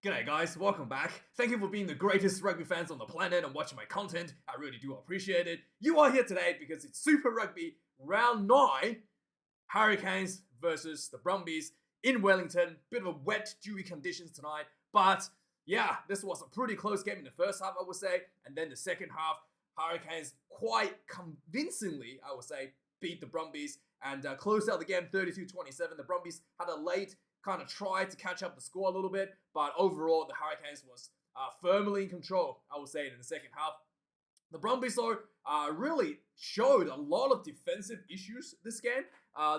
G'day guys, welcome back. Thank you for being the greatest rugby fans on the planet and watching my content. I really do appreciate it. You are here today because it's Super Rugby Round 9. Hurricanes versus the Brumbies in Wellington. Bit of a wet, dewy conditions tonight. But yeah, this was a pretty close game in the first half, I would say. And then the second half, Hurricanes quite convincingly, I would say, beat the Brumbies and closed out the game 32-27. The Brumbies had a late kind of tried to catch up the score a little bit, but overall the Hurricanes was firmly in control, I would say, in the second half. The Brumbies, though, really showed a lot of defensive issues this game.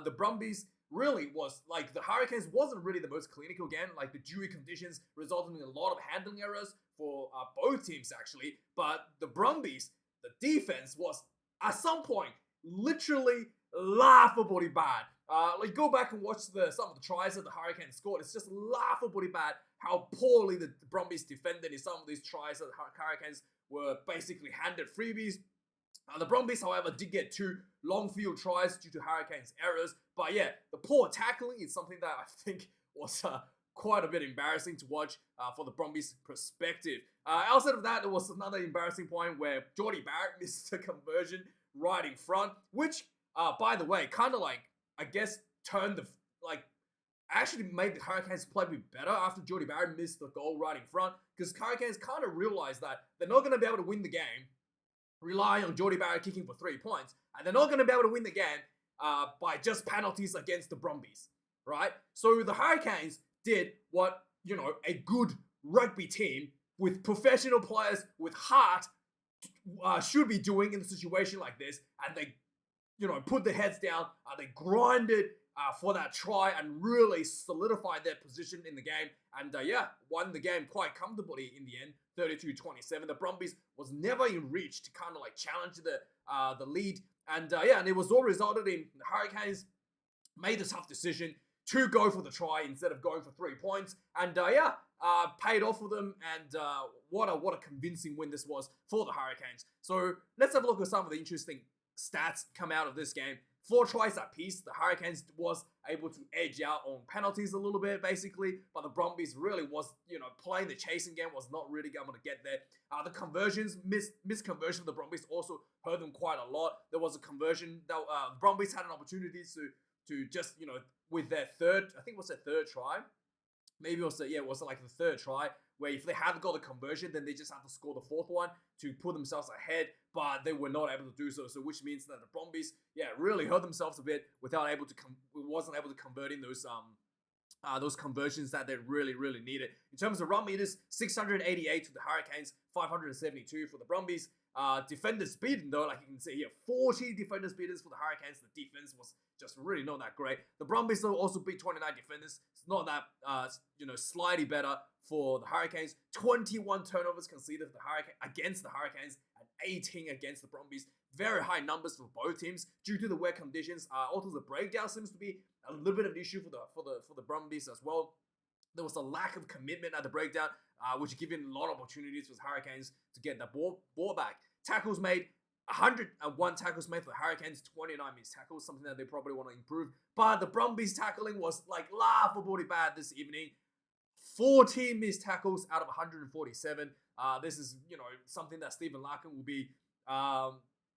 The Brumbies really was, like, the Hurricanes wasn't really the most clinical game. Like, the dewy conditions resulted in a lot of handling errors for both teams, actually. But the Brumbies, the defense was, at some point, literally laughably bad. Go back and watch some of the tries that the Hurricanes scored. It's just laughably bad how poorly the Brumbies defended in some of these tries that the Hurricanes were basically handed freebies. The Brumbies, however, did get 2 long field tries due to Hurricanes' errors. But yeah, the poor tackling is something that I think was quite a bit embarrassing to watch for the Brumbies' perspective. Outside of that, there was another embarrassing point where Jordie Barrett missed a conversion right in front, which, by the way, kind of like, I guess, actually made the Hurricanes play a bit better after Jordie Barrett missed the goal right in front, because Hurricanes kind of realized that they're not going to be able to win the game relying on Jordie Barrett kicking for 3 points, and they're not going to be able to win the game by just penalties against the Brumbies, right? So the Hurricanes did what, a good rugby team with professional players with heart should be doing in a situation like this, and they put their heads down, they grinded for that try and really solidified their position in the game. And won the game quite comfortably in the end, 32-27. The Brumbies was never in reach to kind of like challenge the lead. And and it was all resulted in the Hurricanes made the tough decision to go for the try instead of going for 3 points. And paid off for them. And what a convincing win this was for the Hurricanes. So let's have a look at some of the interesting stats come out of this game. 4 tries apiece. The Hurricanes was able to edge out on penalties a little bit, basically, but the Brumbies really was, playing the chasing game, was not really able to get there. The conversions, missed conversion of the Brumbies also hurt them quite a lot. There was a conversion that the Brumbies had an opportunity to just, with their third, I think it was their third try. Maybe it was like the third try, where if they had got the conversion, then they just have to score the 4th one to put themselves ahead, but they were not able to do so. So which means that the Brumbies, really hurt themselves a bit wasn't able to convert in those conversions that they really, really needed. In terms of run meters, 688 to the Hurricanes, 572 for the Brumbies. Defenders beaten though, like you can see here, 40 defenders beaters for the Hurricanes. The defense was just really not that great. The Brumbies though also beat 29 defenders. It's not that, slightly better for the Hurricanes. 21 turnovers conceded for the against the Hurricanes and 18 against the Brumbies. Very high numbers for both teams due to the wet conditions. Also, the breakdown seems to be a little bit of an issue for the Brumbies as well. There was a lack of commitment at the breakdown, which given a lot of opportunities for the Hurricanes to get the ball back. Tackles made, 101 tackles made for the Hurricanes, 29 missed tackles, something that they probably want to improve. But the Brumbies tackling was like laughably bad this evening. 14 missed tackles out of 147. This is, something that Stephen Larkin will be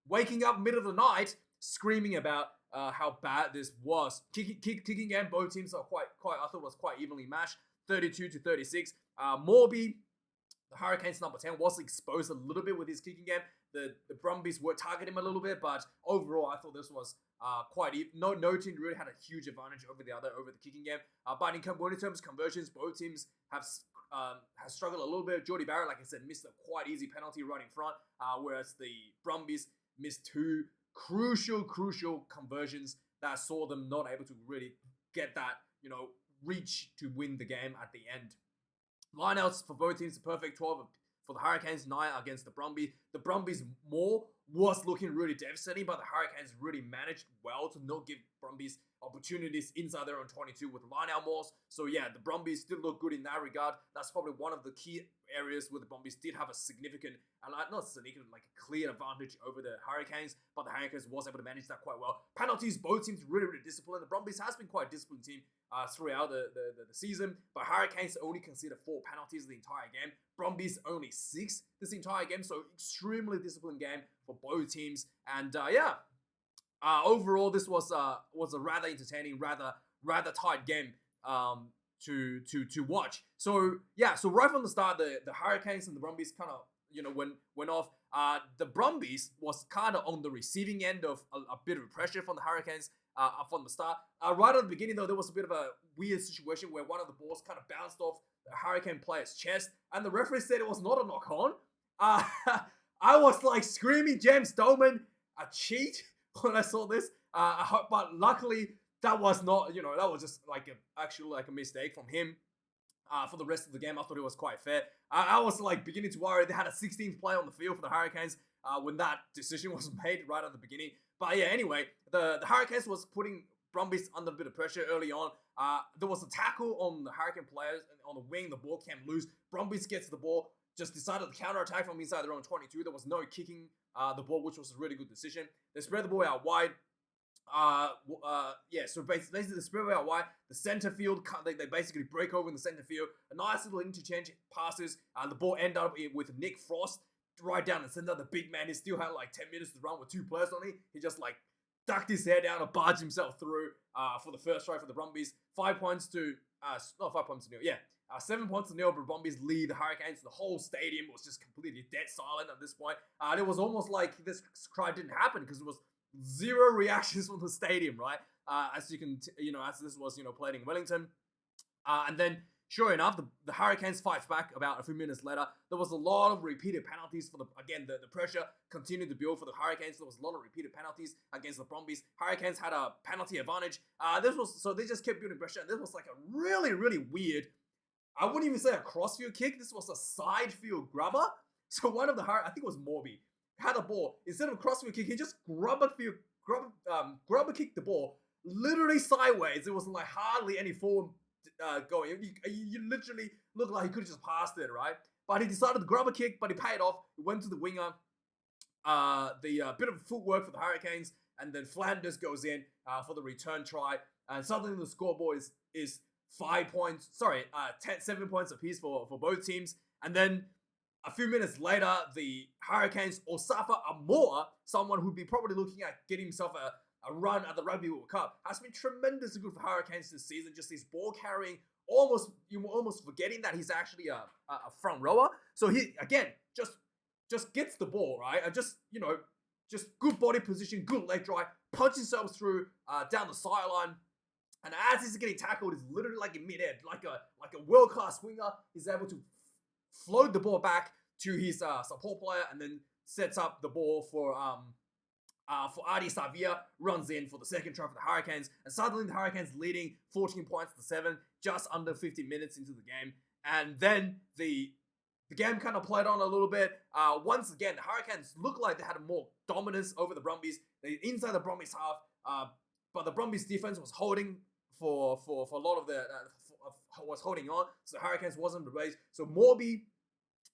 waking up middle of the night screaming about how bad this was. Kicking game, both teams are I thought was quite evenly matched, 32-36. Morby, the Hurricanes number 10, was exposed a little bit with his kicking game. The Brumbies were targeting him a little bit, but overall, I thought this was quite even. No team really had a huge advantage over the kicking game. But in terms of conversions, both teams have struggled a little bit. Jordie Barrett, like I said, missed a quite easy penalty right in front, whereas the Brumbies missed 2 crucial conversions that saw them not able to really get that, reach to win the game at the end. Lineouts for both teams, a perfect 12 for the Hurricanes, 9 against the Brumbies. The Brumbies more was looking really devastating, but the Hurricanes really managed well to not give Brumbies opportunities inside their own 22 with line-out mauls. So yeah, the Brumbies did look good in that regard. That's probably one of the key areas where the Brumbies did have a significant, and not significant, like a clear advantage over the Hurricanes, but the Hurricanes was able to manage that quite well. Penalties, both teams really, really disciplined. The Brumbies has been quite a disciplined team throughout the season, but Hurricanes only conceded 4 penalties the entire game. Brumbies only 6 this entire game, so extremely disciplined game for both teams. And overall, this was a rather entertaining, rather tight game to watch. So yeah, so right from the start, the Hurricanes and the Brumbies kind of went off. The Brumbies was kind of on the receiving end of a bit of pressure from the Hurricanes from the start. Right at the beginning though, there was a bit of a weird situation where one of the balls kind of bounced off the Hurricane player's chest, and the referee said it was not a knock on. I was like screaming, James Dolman, a cheat when I saw this. But luckily that was not, that was just like a mistake from him. For the rest of the game, I thought it was quite fair. I was like beginning to worry. They had a 16th player on the field for the Hurricanes when that decision was made right at the beginning. But yeah, anyway, the Hurricanes was putting Brumbies under a bit of pressure early on. There was a tackle on the Hurricane players on the wing. The ball came loose. Brumbies gets the ball, just decided to counter-attack from inside their own 22. There was no kicking the ball, which was a really good decision. They spread the ball out wide. So basically they spread it out wide. The center field, they basically break over in the center field. A nice little interchange passes. The ball ended up with Nick Frost right down the center. The big man, he still had like 10 minutes to run with 2 players on it. He just like ducked his head down and barged himself through for the first try for the Brumbies. 5 points to, not 5 points to nil, 7 points to nil, but Brumbies lead the Hurricanes. The whole stadium was just completely dead silent at this point. It was almost like this cry didn't happen because it was 0 reactions from the stadium, right? As you can, as this was, played in Wellington. And then, sure enough, the Hurricanes fights back about a few minutes later. There was a lot of repeated penalties for the pressure continued to build for the Hurricanes. There was a lot of repeated penalties against the Brumbies. Hurricanes had a penalty advantage. So they just kept building pressure. And this was like a really, really weird, I wouldn't even say a crossfield kick. This was a side field grabber. So one of the I think it was Morby, had a ball. Instead of a crossfield kick, he just grubber kicked the ball literally sideways. It was like hardly any form going. You literally looked like he could have just passed it, right? But he decided to grab a kick, but he paid off. He went to the winger. The bit of footwork for the Hurricanes, and then Flanders goes in for the return try. And suddenly the scoreboard is 7 points apiece for both teams. And then a few minutes later, the Hurricanes, Osafa Amoa, someone who'd be probably looking at getting himself a run at the Rugby World Cup, has been tremendously good for Hurricanes this season. Just his ball carrying, you're almost forgetting that he's actually a front rower. So he, again, just gets the ball, right? And just good body position, good leg drive, punches himself through down the sideline. And as he's getting tackled, he's literally like in mid-air, like a world-class winger. He's able to float the ball back to his support player, and then sets up the ball for Adi Savia, runs in for the second try for the Hurricanes, and suddenly the Hurricanes leading 14 points to 7, just under 50 minutes into the game. And then the game kind of played on a little bit. Once again, the Hurricanes looked like they had more dominance over the Brumbies. They inside the Brumbies half, but the Brumbies defense was holding for a lot of was holding on, so the Hurricanes wasn't the race. So Morby,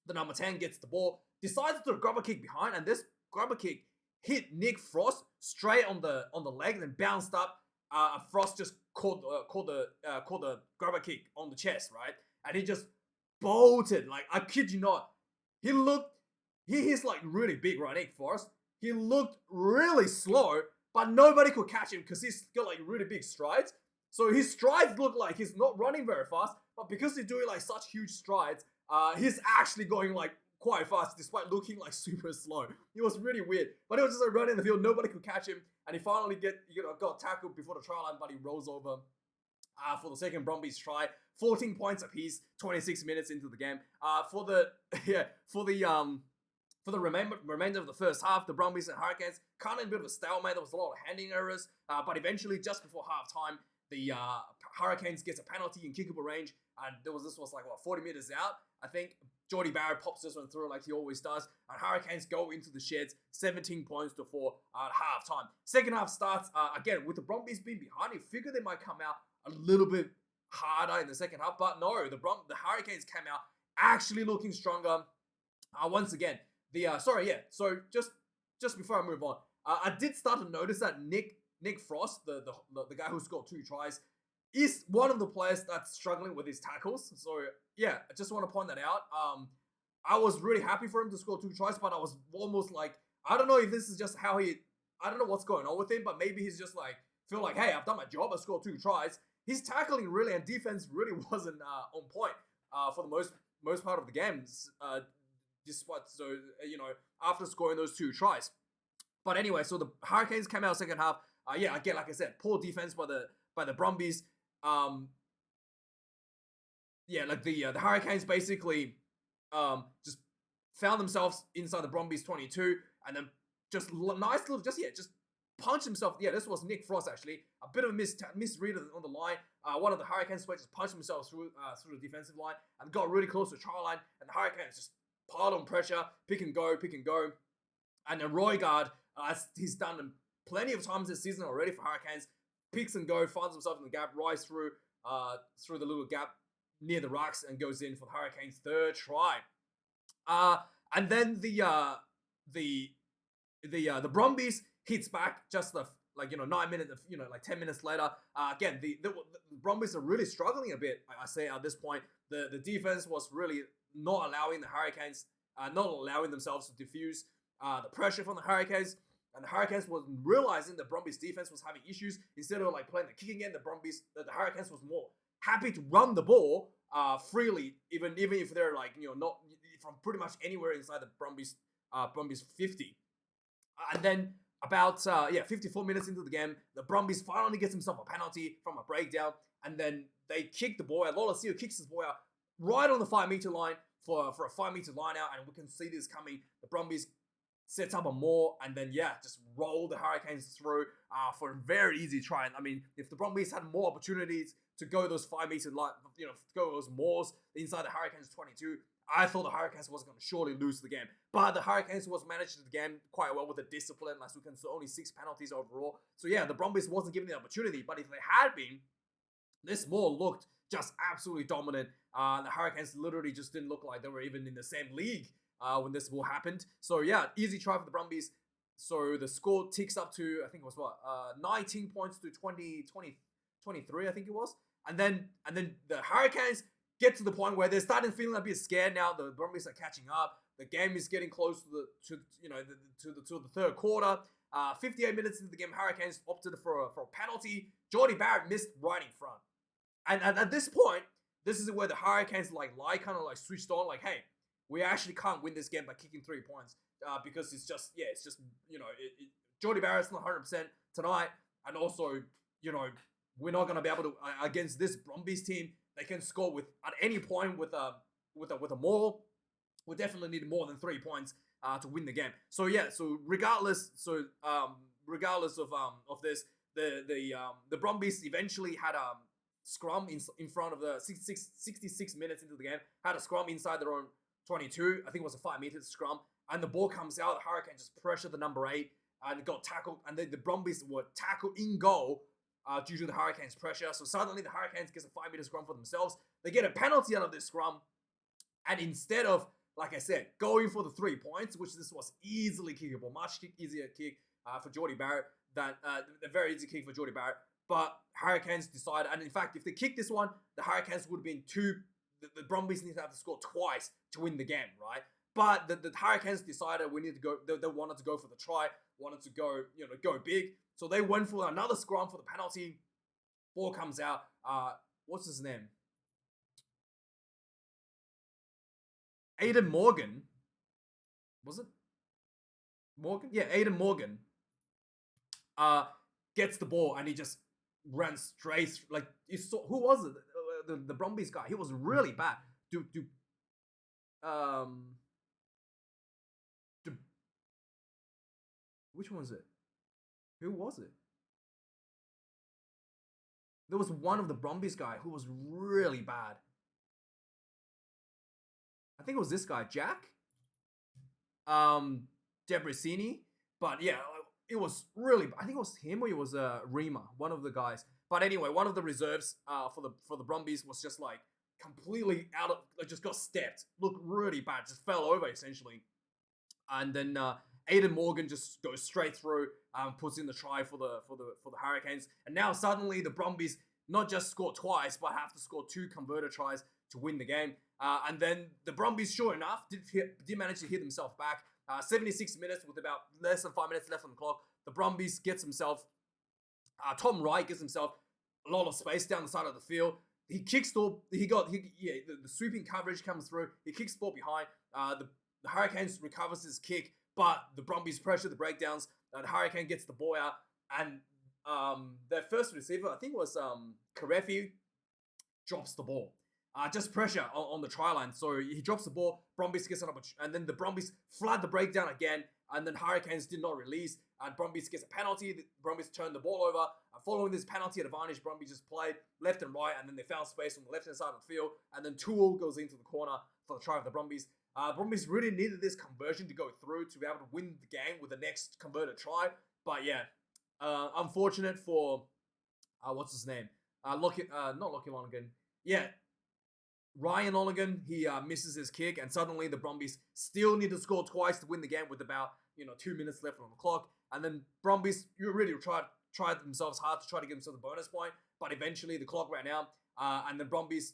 the number 10, gets the ball, decides to grab a kick behind, and this grabber kick hit Nick Frost straight on the leg, and then bounced up. Frost just caught the grabber kick on the chest, right? And he just bolted. Like, I kid you not, he's like really big, right? Nick Frost. He looked really slow, but nobody could catch him because he's got like really big strides. So his strides look like he's not running very fast, but because he's doing like such huge strides, he's actually going like quite fast despite looking like super slow. It was really weird, but he was just like running the field. Nobody could catch him, and he finally got tackled before the try line, but he rolls over for the second Brumbies try. 14 points apiece, 26 minutes into the game. For the remainder of the first half, the Brumbies and Hurricanes kind of a bit of a stalemate. There was a lot of handing errors, but eventually, just before halftime, the Hurricanes gets a penalty in kickable range, and this was like 40 meters out. I think Jordie Barrett pops this one through like he always does, and Hurricanes go into the sheds, 17 points to 4 at halftime. Second half starts again with the Brumbies being behind. You figure they might come out a little bit harder in the second half, but no, the Hurricanes came out actually looking stronger. Once again, So just before I move on, I did start to notice that Nick Frost, the guy who scored 2 tries, is one of the players that's struggling with his tackles. So yeah, I just want to point that out. I was really happy for him to score 2 tries, but I was almost like, I don't know if this is just how I don't know what's going on with him, but maybe he's just like, feel like, hey, I've done my job, I scored 2 tries. His tackling really and defense really wasn't on point for the most part of the games. After scoring those 2 tries. But anyway, so the Hurricanes came out second half. Again, like I said, poor defense by the Brumbies. The Hurricanes basically just found themselves inside the Brumbies 22, and then just punch himself. Yeah, this was Nick Frost actually. A bit of a misread on the line. One of the Hurricanes players just punched himself through the defensive line and got really close to the try line, and the Hurricanes just piled on pressure, pick and go. And then Wildkard, he's done them plenty of times this season already for Hurricanes, picks and go, finds himself in the gap, rides through the little gap near the rucks and goes in for the Hurricanes' 3rd try. And then the Brumbies hits back just 9 minutes, 10 minutes later. Again, the Brumbies are really struggling a bit. I say at this point, the defense was really not allowing the Hurricanes, not allowing themselves to diffuse the pressure from the Hurricanes. And the Hurricanes was realizing the Brumbies defense was having issues. Instead of like playing the kicking end, the Hurricanes was more happy to run the ball freely, even if they're not from pretty much anywhere inside the Brumbies 50. And then about 54 minutes into the game, the Brumbies finally gets himself a penalty from a breakdown, and then they kick the ball out. Lolosio kicks his ball out right on the 5-meter line for a 5-meter line out, and we can see this coming. The Brumbies sets up a maul, and then just roll the Hurricanes through for a very easy try. I mean, if the Brumbies had more opportunities to go those 5-meter line, to go those mauls inside the Hurricanes 22, I thought the Hurricanes was going to surely lose the game. But the Hurricanes was managed the game quite well with the discipline, as we can see, only 6 penalties overall. So yeah, the Brumbies wasn't given the opportunity, but if they had been, this maul looked just absolutely dominant. The Hurricanes literally just didn't look like they were even in the same league when this maul happened. So yeah, easy try for the Brumbies. So the score ticks up to, I think it was 19 points to 23, I think it was. And then the Hurricanes get to the point where they're starting feeling a bit scared now. The Brumbies are catching up. The game is getting close to the 3rd quarter. 58 minutes into the game, Hurricanes opted for a penalty. Jordie Barrett missed right in front. And at this point, this is where the Hurricanes switched on, like, hey, we actually can't win this game by kicking 3 points because Jordie Barrett's not 100% tonight, and also, we're not going to be able to against this Brumbies team. They can score at any point with a maul. We definitely need more than 3 points to win the game. So yeah, regardless of this, the Brumbies eventually had a scrum in front of the 66 minutes into the game, had a scrum inside their own 22. I think it was a 5-meter scrum, and the ball comes out. The Hurricanes just pressured the number 8 and got tackled, and then the Brumbies were tackled in goal due to the Hurricanes' pressure. So suddenly the Hurricanes gets a 5-meter scrum for themselves. They get a penalty out of this scrum, and instead of, like I said, going for the 3 points, which this was easily kickable, much easier kick for Jordie Barrett, a very easy kick for Jordie Barrett. But Hurricanes decided, and in fact, if they kicked this one, the Hurricanes would have been the Brumbies need to have to score twice to win the game, right? But the Hurricanes decided we need to go. They wanted to go for the try, wanted to go big. So they went for another scrum for the penalty. Ball comes out. What's his name? Aidan Morgan. Was it Morgan? Yeah, Aidan Morgan. Gets the ball and he just ran straight. Like, who was it? The Brumbies guy. He was really bad. Which one was it? Who was it? There was one of the Brumbies guy who was really bad. I think it was this guy, Jack. Debrasini. But yeah, it was really. I think it was him or it was Rima, one of the guys. But anyway, one of the reserves for the Brumbies was just like completely out of. Like, just got stepped. Looked really bad. Just fell over essentially. And then Aiden Morgan just goes straight through, puts in the try for the Hurricanes, and now suddenly the Brumbies not just score twice, but have to score 2 converted tries to win the game. And then the Brumbies, sure enough, did manage to hit themselves back. 76 minutes with about less than 5 minutes left on the clock. The Brumbies gets himself, Tom Wright gets himself a lot of space down the side of the field. He kicks the sweeping coverage comes through. He kicks the ball behind. The Hurricanes recovers his kick, but the Brumbies pressure the breakdowns. The Hurricane gets the ball out, and their first receiver, I think it was Karefi, drops the ball. Just pressure on the try line. So he drops the ball, Brumbies gets it up, and then the Brumbies flood the breakdown again, and then Hurricanes did not release, and Brumbies gets a penalty. The Brumbies turn the ball over. Following this penalty advantage, Brumbies just played left and right, and then they found space on the left-hand side of the field, and then Toole goes into the corner for the try of the Brumbies. Brumbies really needed this conversion to go through to be able to win the game with the next converted try. But yeah, unfortunate for, what's his name? Not Lockie Lonergan. Yeah, Ryan Lonergan, he misses his kick, and suddenly the Brumbies still need to score twice to win the game with about 2 minutes left on the clock. And then Brumbies, you really tried themselves hard to try to get themselves a bonus point, but eventually the clock ran out, and the Brumbies,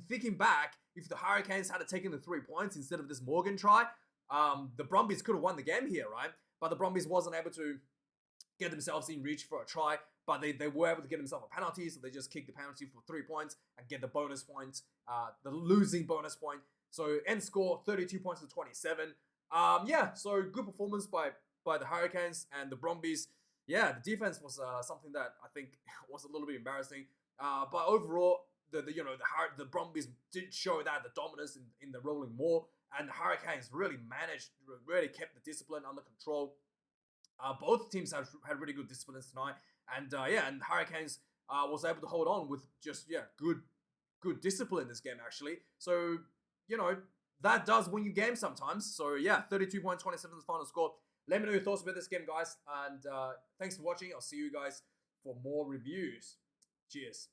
thinking back, if the Hurricanes had taken the 3 points instead of this Morgan try, the Brumbies could have won the game here, right? But the Brumbies wasn't able to get themselves in reach for a try, but they were able to get themselves a penalty, so they just kicked the penalty for 3 points and get the bonus points, the losing bonus point. So end score 32 points to 27. So good performance by the Hurricanes and the Brumbies. Yeah, the defense was something that I think was a little bit embarrassing. But overall, the Brumbies did show that the dominance in the rolling maul, and the Hurricanes really kept the discipline under control. Both teams had really good disciplines tonight, and and the Hurricanes was able to hold on with just good discipline in this game actually. So that does win you games sometimes. So yeah, 32 points, 27 is the final score. Let me know your thoughts about this game, guys, and thanks for watching. I'll see you guys for more reviews. Cheers.